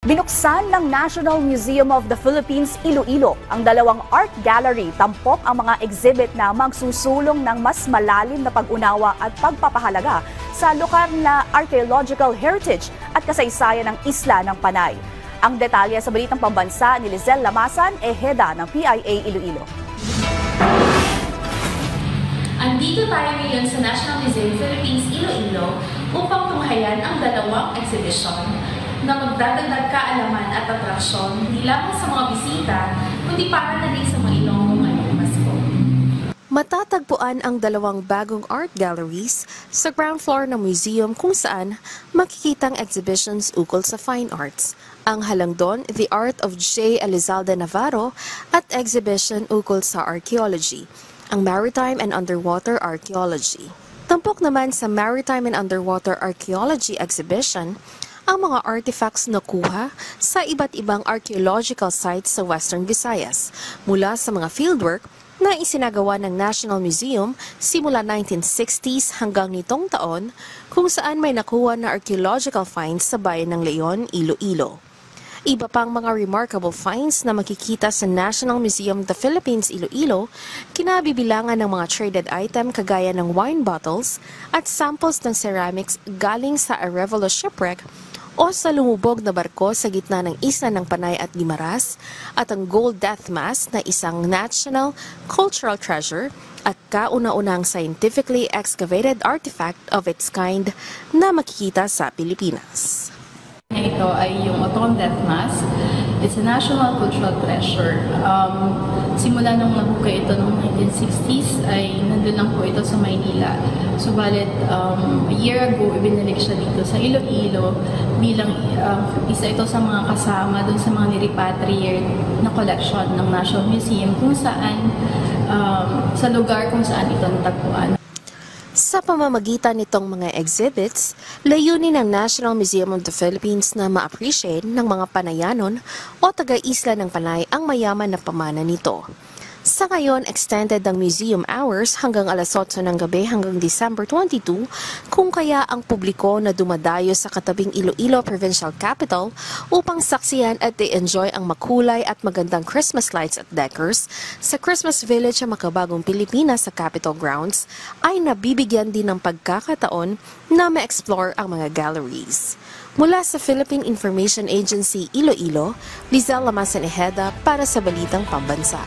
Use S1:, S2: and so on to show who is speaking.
S1: Binuksan ng National Museum of the Philippines, Iloilo, ang dalawang art gallery. Tampok ang mga exhibit na magsusulong ng mas malalim na pag-unawa at pagpapahalaga sa lokal na archaeological heritage at kasaysayan ng isla ng Panay. Ang detalye sa balitang pambansa ni Lizelle Lamasan, eheda ng PIA Iloilo.
S2: Andito tayo ngayon sa National Museum of the Philippines, Iloilo upang tunghayan ang dalawang exhibition na magdadagdag kaalaman at atraksyon hindi lamang sa mga bisita, kundi para na din sa mga Ilonggo ngayong Pasko.
S3: Matatagpuan ang dalawang bagong art galleries sa ground floor ng museum kung saan makikitang exhibitions ukol sa fine arts. Ang halangdon, The Art of J. Elizalde Navarro at exhibition ukol sa archaeology, ang Maritime and Underwater Archaeology. Tampok naman sa Maritime and Underwater Archaeology exhibition ang mga artifacts na kuha sa iba't ibang archaeological sites sa Western Visayas, mula sa mga fieldwork na isinagawa ng National Museum simula 1960s hanggang nitong taon, kung saan may nakuha na archaeological finds sa bayan ng Leon, Iloilo. Iba pang mga remarkable finds na makikita sa National Museum of the Philippines, Iloilo, kinabibilangan ng mga traded item kagaya ng wine bottles at samples ng ceramics galing sa Arevalo shipwreck o sa lumubog na barko sa gitna ng isla ng Panay at Guimaras, at ang gold death mask na isang national cultural treasure at kauna-unang scientifically excavated artifact of its kind na makikita sa Pilipinas.
S4: Ito ay yung Otong Death Mask. It's a national cultural treasure. Simula nung nahukay ito noong 1960s ay nandun lang po ito sa Maynila. Subalit, a year ago, ibinalik siya dito sa Iloilo bilang isa ito sa mga kasama dun sa mga nirepatriate na collection ng National Museum kung saan, sa lugar kung saan ito natagpuan.
S3: Sa pamamagitan nitong mga exhibits, layunin ng National Museum of the Philippines na ma-appreciate ng mga Panayanon o taga-isla ng Panay ang mayaman na pamana nito. Sa ngayon, extended ang museum hours hanggang alas 8 ng gabi hanggang December 22, kung kaya ang publiko na dumadayo sa katabing Iloilo Provincial Capital upang saksiyan at i-enjoy ang makulay at magandang Christmas lights at decors sa Christmas Village sa Makabagong Pilipinas sa Capitol Grounds ay nabibigyan din ng pagkakataon na ma-explore ang mga galleries. Mula sa Philippine Information Agency Iloilo, Lizelle Lamasan, eheda para sa Balitang Pambansa.